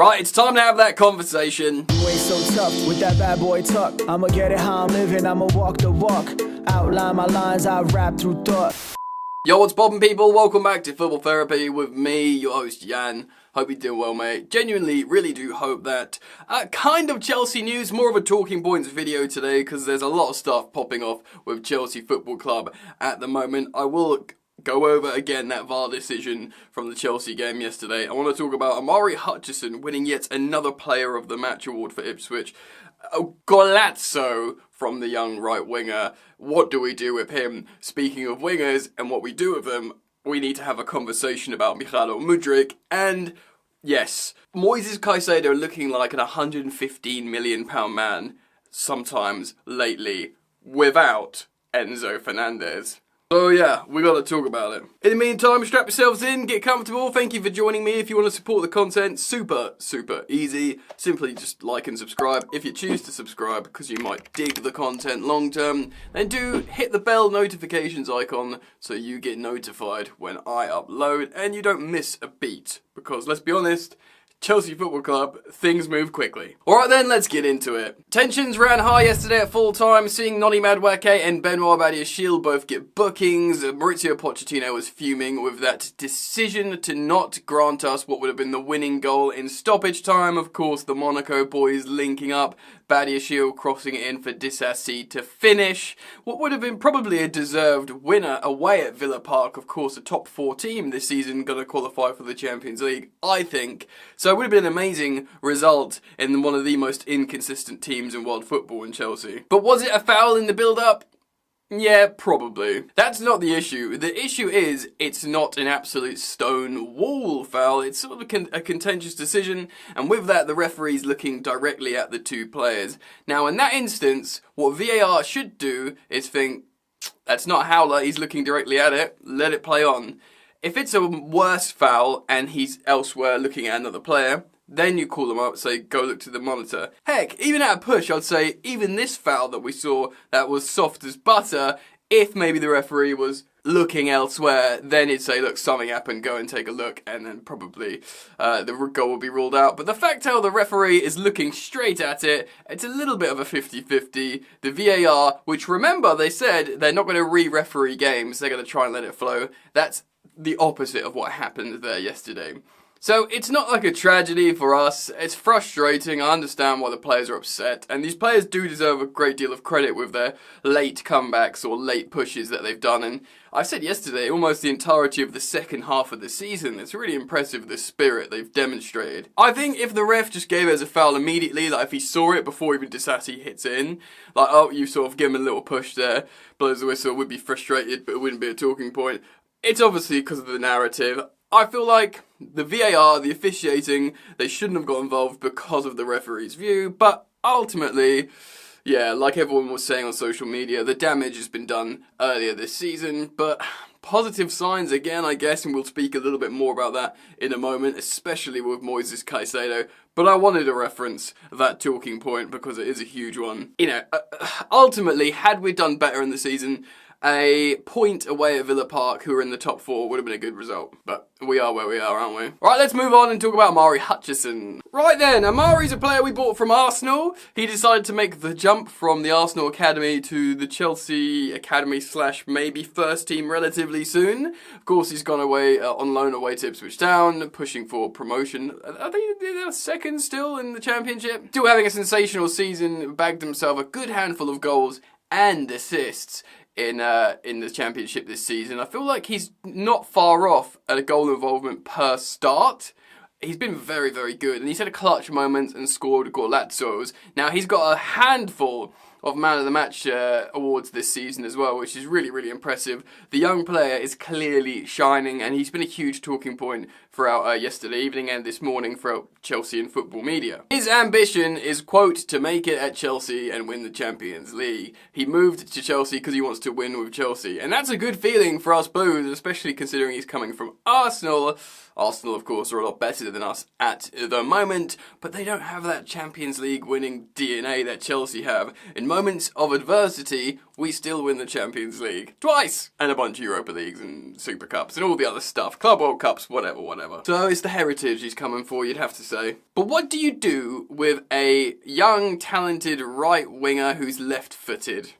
Right, it's time to have that conversation. You ain't so tough with that bad boy tuck. I'ma get it how I'm living, I'ma walk the walk. Outline my lines, I rap through thought. Yo, what's poppin', people? Welcome back to Football Therapy with me, your host, Jan. Hope you're doing well, mate. Genuinely, really do hope that kind of Chelsea news, more of a talking points video today, because there's a lot of stuff popping off with Chelsea Football Club at the moment. I will go over again that VAR decision from the Chelsea game yesterday. I want to talk about Amari Henderson winning yet another Player of the Match award for Ipswich. A golazzo from the young right winger. What do we do with him? Speaking of wingers and what we do with them, we need to have a conversation about Mudryk. And yes, Moises Caicedo looking like an £115 million man sometimes lately without Enzo Fernandez. So yeah, we gotta talk about it. In the meantime, strap yourselves in, get comfortable. Thank you for joining me. If you want to support the content, super easy. Simply just like and subscribe. If you choose to subscribe because you might dig the content long term, then do hit the bell notifications icon so you get notified when I upload and you don't miss a beat. Because let's be honest, Chelsea Football Club, things move quickly. Alright then, let's get into it. Tensions ran high yesterday at full time, seeing Noni Madueke and Benoit Badiashile both get bookings. Maurizio Pochettino was fuming with that decision to not grant us what would have been the winning goal in stoppage time. Of course, the Monaco boys linking up, Badiashile crossing it in for Disasi to finish. What would have been probably a deserved winner away at Villa Park. Of course, a top 4 team this season going to qualify for the Champions League, I think. So it would have been an amazing result in one of the most inconsistent teams in world football in Chelsea. But was it a foul in the build-up? Yeah, probably. That's not the issue. The issue is it's not an absolute stone wall foul. It's sort of a contentious decision, and with that, the referee's looking directly at the two players. Now, in that instance, what VAR should do is think, that's not Howler, he's looking directly at it, let it play on. If it's a worse foul and he's elsewhere looking at another player, then you call them up, say, go look to the monitor. Heck, even at a push, I'd say, even this foul that we saw that was soft as butter, if maybe the referee was looking elsewhere, then he'd say, look, something happened, go and take a look, and then probably the goal will be ruled out. But the fact how the referee is looking straight at it, it's a little bit of a 50-50. The VAR, which remember, they said they're not going to re-referee games, they're going to try and let it flow. That's the opposite of what happened there yesterday. So it's not like a tragedy for us, it's frustrating, I understand why the players are upset, and these players do deserve a great deal of credit with their late comebacks or late pushes that they've done, and I said yesterday, almost the entirety of the second half of the season, it's really impressive the spirit they've demonstrated. I think if the ref just gave it as a foul immediately, like if he saw it before even Disasi hits in, like, oh, you sort of give him a little push there, blows the whistle, would be frustrated, but it wouldn't be a talking point. It's obviously because of the narrative. I feel like the VAR, the officiating, they shouldn't have got involved because of the referee's view, but ultimately, yeah, like everyone was saying on social media, the damage has been done earlier this season, but positive signs again, I guess, and we'll speak a little bit more about that in a moment, especially with Moises Caicedo, but I wanted to reference that talking point because it is a huge one. You know, ultimately, had we done better in the season, a point away at Villa Park, who are in the top 4, would have been a good result. But we are where we are, aren't we? Right, let's move on and talk about Amari Henderson. Right then, Amari's a player we bought from Arsenal. He decided to make the jump from the Arsenal Academy to the Chelsea Academy / maybe first team relatively soon. Of course, he's gone away on loan away to Ipswich Town, pushing for promotion. Are they second still in the Championship? Still having a sensational season, bagged himself a good handful of goals and assists in the Championship this season. I feel like he's not far off at a goal involvement per start. He's been very good, and he's had a clutch moment and scored golazzos. Now, he's got a handful of Man of the Match awards this season as well, which is really impressive. The young player is clearly shining, and he's been a huge talking point throughout yesterday evening and this morning throughout Chelsea and football media. His ambition is, quote, to make it at Chelsea and win the Champions League. He moved to Chelsea because he wants to win with Chelsea, and that's a good feeling for us Blues, especially considering he's coming from Arsenal. Arsenal, of course, are a lot better than us at the moment, but they don't have that Champions League winning DNA that Chelsea have. In moments of adversity, we still win the Champions League. Twice! And a bunch of Europa Leagues and Super Cups and all the other stuff. Club World Cups, whatever. So it's the heritage he's coming for, you'd have to say. But what do you do with a young, talented right winger who's left-footed?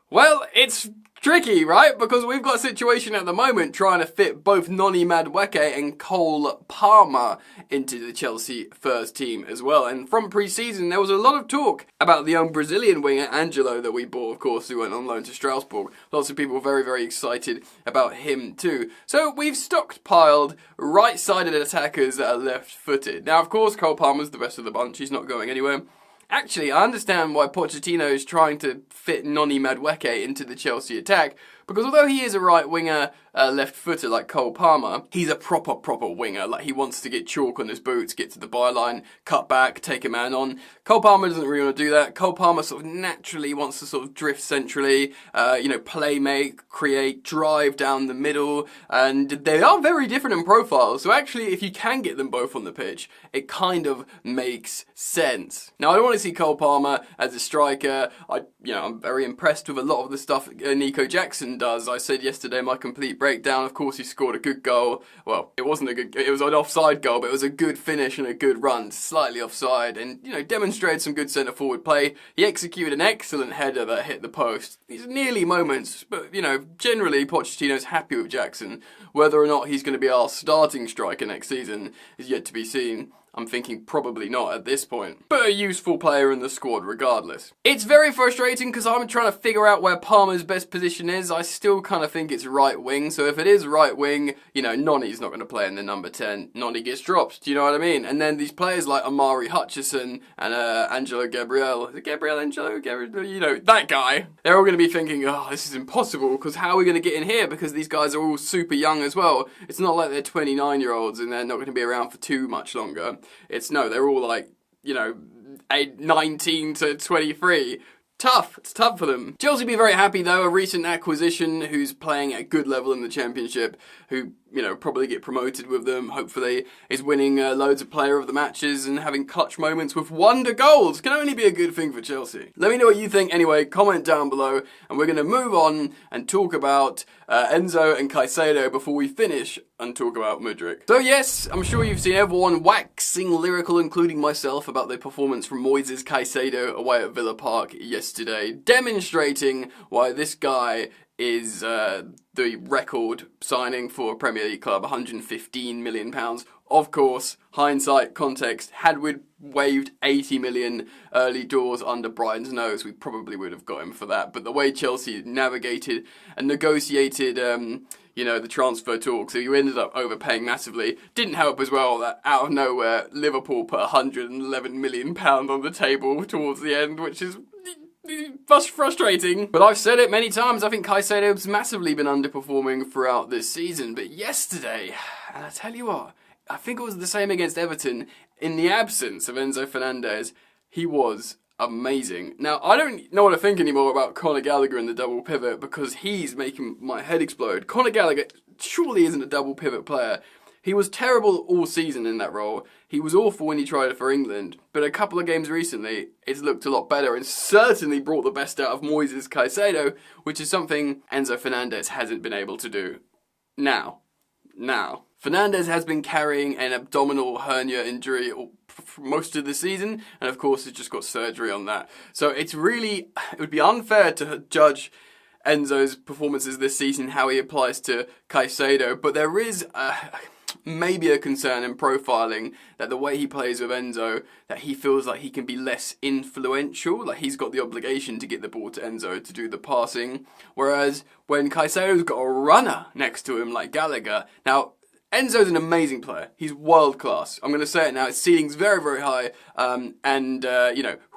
Well, it's tricky, right? Because we've got a situation at the moment trying to fit both Noni Madueke and Cole Palmer into the Chelsea first team as well. And from pre-season, there was a lot of talk about the young Brazilian winger, Angelo, that we bought, of course, who went on loan to Strasbourg. Lots of people were very, very excited about him too. So we've stockpiled right-sided attackers that are left-footed. Now, of course, Cole Palmer's the best of the bunch. He's not going anywhere. Actually, I understand why Pochettino is trying to fit Noni Madueke into the Chelsea attack, because although he is a right winger, left-footer like Cole Palmer, he's a proper winger. Like, he wants to get chalk on his boots, get to the byline, cut back, take a man on. Cole Palmer doesn't really want to do that. Cole Palmer sort of naturally wants to sort of drift centrally, play make, create, drive down the middle, and they are very different in profile. So actually, if you can get them both on the pitch, it kind of makes sense. Now, I don't want to see Cole Palmer as a striker. I'm very impressed with a lot of the stuff Nico Jackson does. I said yesterday my complete breakdown. Of course, he scored a good goal. Well, it wasn't a good. It was an offside goal, but it was a good finish and a good run, slightly offside, and demonstrated some good centre forward play. He executed an excellent header that hit the post. These are nearly moments, but generally Pochettino's happy with Jackson. Whether or not he's going to be our starting striker next season is yet to be seen. I'm thinking probably not at this point, but a useful player in the squad regardless. It's very frustrating because I'm trying to figure out where Palmer's best position is. I still kind of think it's right wing, so if it is right wing, Noni's not going to play in the number 10. Noni gets dropped, do you know what I mean? And then these players like Amari Henderson and Angelo Gabriel, is it Gabriel Angelo? That guy. They're all going to be thinking, oh, this is impossible, because how are we going to get in here? Because these guys are all super young as well. It's not like they're 29-year-olds and they're not going to be around for too much longer. They're all like, 19 to 23. Tough. It's tough for them. Chelsea be very happy though. A recent acquisition who's playing at a good level in the Championship, who, probably get promoted with them, hopefully, is winning loads of player of the matches and having clutch moments with wonder goals. Can only be a good thing for Chelsea. Let me know what you think anyway. Comment down below, and we're going to move on and talk about Enzo and Caicedo before we finish and talk about Mudryk. So yes, I'm sure you've seen everyone waxing lyrical, including myself, about the performance from Moises Caicedo away at Villa Park yesterday, demonstrating why this guy is the record signing for a Premier League club, £115 million. Of course, hindsight, context, had we waived 80 million early doors under Brighton's nose, we probably would have got him for that. But the way Chelsea navigated and negotiated, the transfer talks, so you ended up overpaying massively. Didn't help as well that out of nowhere, Liverpool put £111 million on the table towards the end, which is frustrating. But I've said it many times, I think Caicedo's massively been underperforming throughout this season. But yesterday, and I tell you what, I think it was the same against Everton, in the absence of Enzo Fernandez, he was amazing. Now, I don't know what to think anymore about Conor Gallagher in the double pivot, because he's making my head explode. Conor Gallagher surely isn't a double pivot player. He was terrible all season in that role. He was awful when he tried it for England. But a couple of games recently, it's looked a lot better and certainly brought the best out of Moises Caicedo, which is something Enzo Fernandez hasn't been able to do. Now. Fernandez has been carrying an abdominal hernia injury for most of the season, and of course he's just got surgery on that. So it would be unfair to judge Enzo's performances this season, how he applies to Caicedo, but there is maybe a concern in profiling that the way he plays with Enzo, that he feels like he can be less influential, like he's got the obligation to get the ball to Enzo to do the passing, whereas when Caicedo's got a runner next to him like Gallagher, now Enzo's an amazing player. He's world class. I'm going to say it now. His ceiling's very, very high.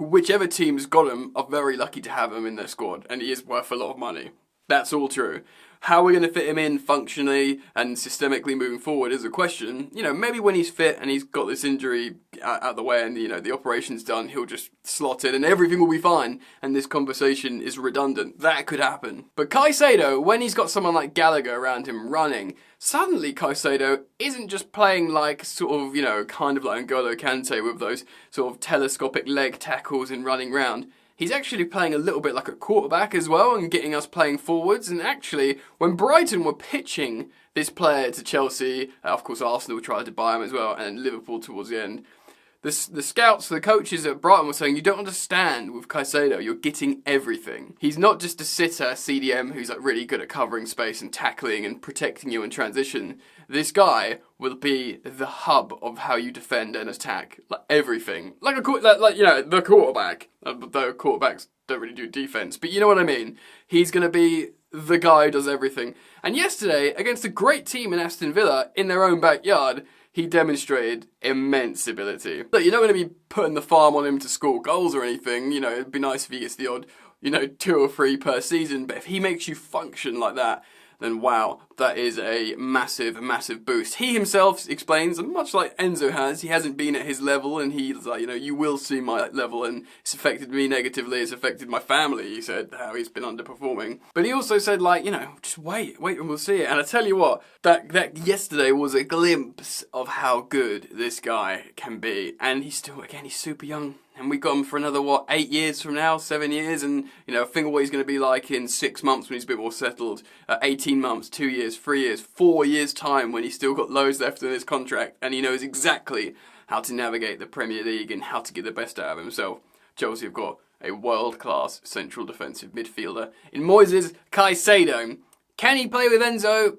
Whichever team's got him are very lucky to have him in their squad. And he is worth a lot of money. That's all true. How we're going to fit him in functionally and systemically moving forward is a question. Maybe when he's fit and he's got this injury out of the way and, the operation's done, he'll just slot in and everything will be fine and this conversation is redundant. That could happen. But Caicedo, when he's got someone like Gallagher around him running, suddenly Caicedo isn't just playing like sort of, kind of like N'Golo Kante with those sort of telescopic leg tackles and running round. he's actually playing a little bit like a quarterback as well and getting us playing forwards. And actually, when Brighton were pitching this player to Chelsea, of course Arsenal tried to buy him as well, and Liverpool towards the end, the scouts, the coaches at Brighton were saying, you don't understand with Caicedo, you're getting everything. He's not just a sitter, CDM, who's like really good at covering space and tackling and protecting you in transition. This guy will be the hub of how you defend and attack, like everything. Like the quarterback. Though quarterbacks don't really do defense, but you know what I mean. He's going to be the guy who does everything. And yesterday, against a great team in Aston Villa, in their own backyard, he demonstrated immense ability. Look, you're not going to be putting the farm on him to score goals or anything. You know, it'd be nice if he gets the odd, 2 or 3 per season. But if he makes you function like that, then wow, that is a massive, massive boost. He himself explains, and much like Enzo has, he hasn't been at his level, and he's like, you will see my level, and it's affected me negatively, it's affected my family, he said, how he's been underperforming. But he also said, just wait and we'll see it. And I tell you what, that yesterday was a glimpse of how good this guy can be. And he's still, again, he's super young. And we got him for another, 8 years from now, 7 years, and, think of what he's going to be like in 6 months when he's a bit more settled, 18 months, 2 years, 3 years, 4 years' time when he's still got loads left in his contract, and he knows exactly how to navigate the Premier League and how to get the best out of himself. Chelsea have got a world-class central defensive midfielder in Moises Caicedo. Can he play with Enzo?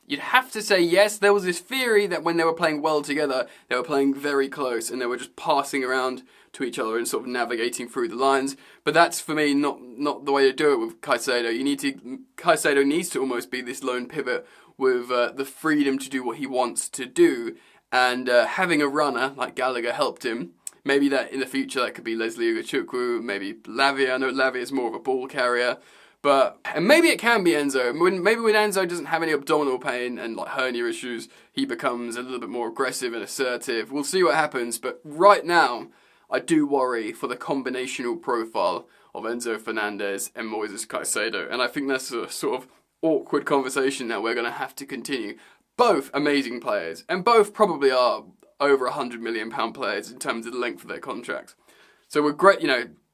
You'd have to say yes. There was this theory that when they were playing well together, they were playing very close and they were just passing around to each other and sort of navigating through the lines. But that's, for me, not the way to do it with Caicedo. Caicedo needs to almost be this lone pivot with the freedom to do what he wants to do. And having a runner like Gallagher helped him. Maybe that in the future that could be Leslie Ugachukwu, maybe Lavia. I know Lavia is more of a ball carrier. And maybe it can be Enzo. Maybe when Enzo doesn't have any abdominal pain and hernia issues, he becomes a little bit more aggressive and assertive. We'll see what happens. But right now, I do worry for the combinational profile of Enzo Fernandez and Moises Caicedo. And I think that's a sort of awkward conversation that we're going to have to continue. Both amazing players, and both probably are over £100 million players in terms of the length of their contracts. So we're great,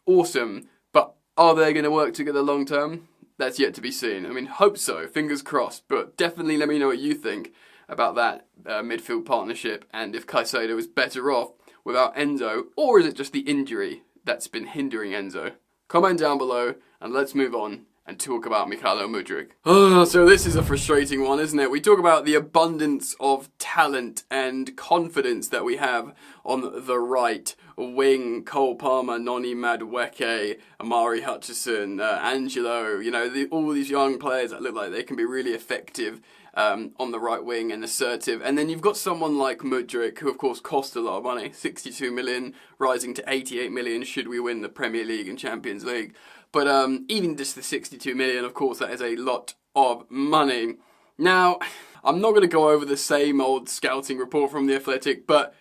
awesome. But are they going to work together long term? That's yet to be seen. I mean, hope so. Fingers crossed. But definitely let me know what you think about that midfield partnership, and if Caicedo is better off without Enzo, or is it just the injury that's been hindering Enzo? Comment down below, and let's move on and talk about Mykhailo Mudryk. So this is a frustrating one, isn't it? We talk about the abundance of talent and confidence that we have on the right wing. Cole Palmer, Noni Madueke, Amari Henderson, Angelo, all these young players that look like they can be really effective on the right wing and assertive. And then you've got someone like Mudryk, who of course cost a lot of money, 62 million, rising to 88 million should we win the Premier League and Champions League. But even just the 62 million, of course, that is a lot of money. Now, I'm not going to go over the same old scouting report from The Athletic, but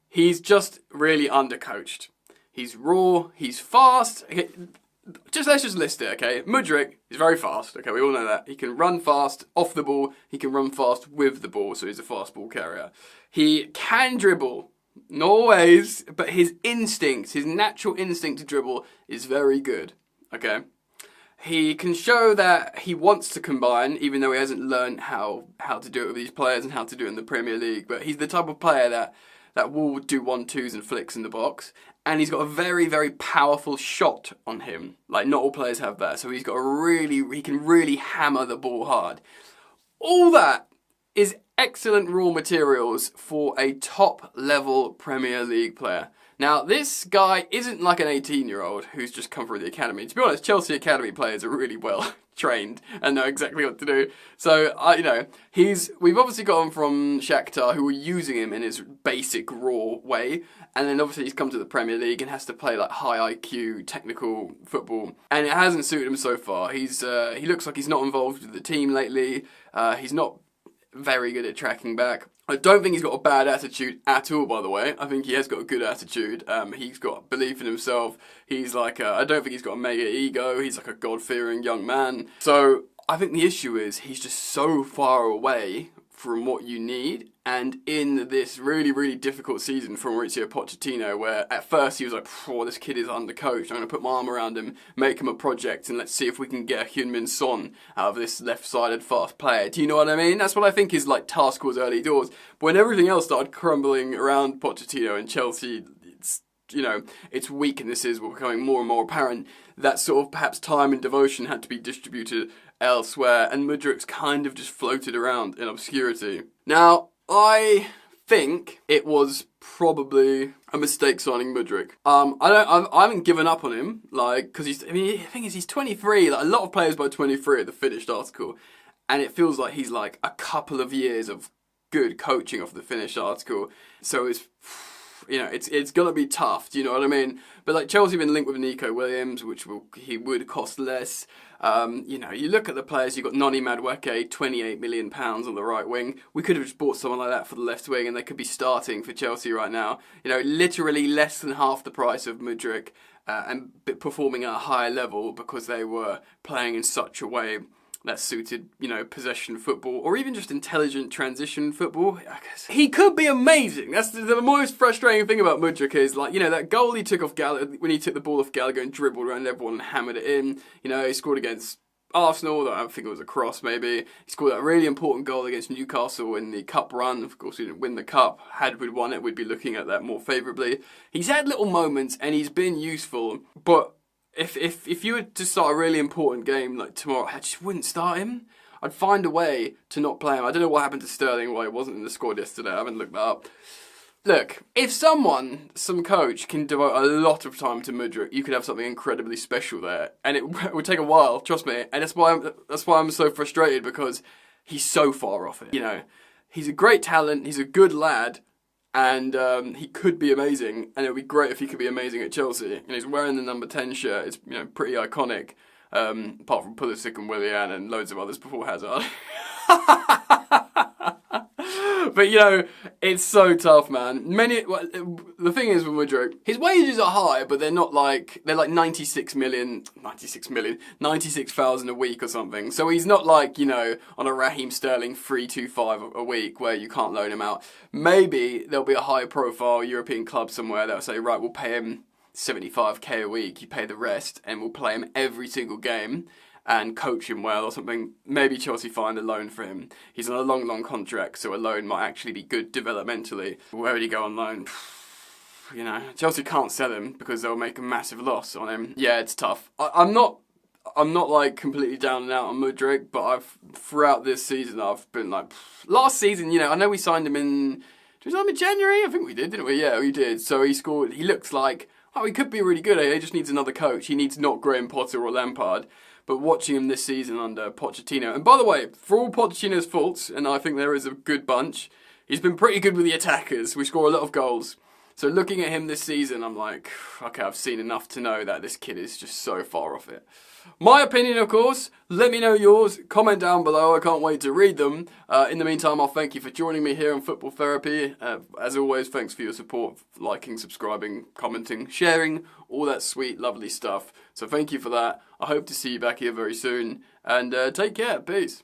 he's just really undercoached. He's raw, he's fast. Okay, let's just list it, okay? Mudryk is very fast, okay, we all know that. He can run fast off the ball, he can run fast with the ball, so he's a fast ball carrier. He can dribble, not always, but his instinct, his natural instinct to dribble is very good, okay? He can show that he wants to combine, even though he hasn't learned how to do it with these players and how to do it in the Premier League, but he's the type of player that will do 1-2s and flicks in the box. And he's got a very, very powerful shot on him. Like, not all players have that. So he can really hammer the ball hard. All that is excellent raw materials for a top-level Premier League player. Now, this guy isn't like an 18-year-old who's just come through the academy. To be honest, Chelsea academy players are really well trained and know exactly what to do. So, we've obviously got him from Shakhtar, who were using him in his basic raw way. And then obviously he's come to the Premier League and has to play like high IQ, technical football. And it hasn't suited him so far. He looks like he's not involved with the team lately. He's not very good at tracking back. I don't think he's got a bad attitude at all, by the way. I think he has got a good attitude. He's got belief in himself. He's like, I don't think he's got a mega ego. He's like a God-fearing young man. So I think the issue is he's just so far away from what you need. And in this really, really difficult season for Mauricio Pochettino, where at first he was like, oh, this kid is undercoached, I'm going to put my arm around him, make him a project, and let's see if we can get a Heung-min Son out of this left-sided fast player. Do you know what I mean? That's what I think is like task was early doors. But when everything else started crumbling around Pochettino and Chelsea, its weaknesses were becoming more and more apparent. That sort of perhaps time and devotion had to be distributed elsewhere, and Mudryk's kind of just floated around in obscurity. Now, I think it was probably a mistake signing Mudryk. I haven't given up on him, because the thing is, he's 23. Like, a lot of players by 23 are the finished article, and it feels like he's like a couple of years of good coaching off the finished article. So it's gonna be tough. Do you know what I mean? But like Chelsea have been linked with Nico Williams, he would cost less. You look at the players. You've got Noni Madueke, £28 million on the right wing. We could have just bought someone like that for the left wing, and they could be starting for Chelsea right now. Literally less than half the price of Mudryk, and performing at a higher level because they were playing in such a way that suited, possession football, or even just intelligent transition football. I guess he could be amazing. That's the most frustrating thing about Mudryk is, that goal he took off when he took the ball off Gallagher and dribbled around everyone and hammered it in. He scored against Arsenal, I don't think it was a cross maybe. He scored that really important goal against Newcastle in the cup run. Of course, we didn't win the cup. Had we won it, we'd be looking at that more favourably. He's had little moments and he's been useful, but If you were to start a really important game like tomorrow, I just wouldn't start him. I'd find a way to not play him. I don't know what happened to Sterling, why he wasn't in the squad yesterday. I haven't looked that up. Look, if some coach can devote a lot of time to Mudryk, you could have something incredibly special there. And it would take a while, trust me. And that's why I'm so frustrated, because he's so far off it. He's a great talent, he's a good lad, and he could be amazing, and it would be great if he could be amazing at Chelsea. And he's wearing the number 10 shirt. It's pretty iconic, apart from Pulisic and Willian and loads of others before Hazard. But it's so tough, man. The thing is with Mudryk, his wages are high, but they're like 96,000 a week or something. So he's not on a Raheem Sterling 325 a week where you can't loan him out. Maybe there'll be a high profile European club somewhere that'll say, right, we'll pay him 75k a week, you pay the rest, and we'll play him every single game and coach him well or something. Maybe Chelsea find a loan for him. He's on a long contract, so a loan might actually be good developmentally. Where would he go on loan? Chelsea can't sell him because they'll make a massive loss on him. Yeah, it's tough. I'm not completely down and out on Mudryk, but throughout this season I've been last season, I know we signed him in January? I think we did, didn't we? Yeah, we did. So he scored. He looks like, he could be really good. He just needs another coach. He needs not Graham Potter or Lampard. But watching him this season under Pochettino, and by the way, for all Pochettino's faults, and I think there is a good bunch, he's been pretty good with the attackers. We score a lot of goals. So looking at him this season, I'm like, okay, I've seen enough to know that this kid is just so far off it. My opinion, of course. Let me know yours. Comment down below. I can't wait to read them. In the meantime, I'll thank you for joining me here on Football Therapy. As always, thanks for your support, liking, subscribing, commenting, sharing, all that sweet, lovely stuff. So thank you for that. I hope to see you back here very soon. And take care. Peace.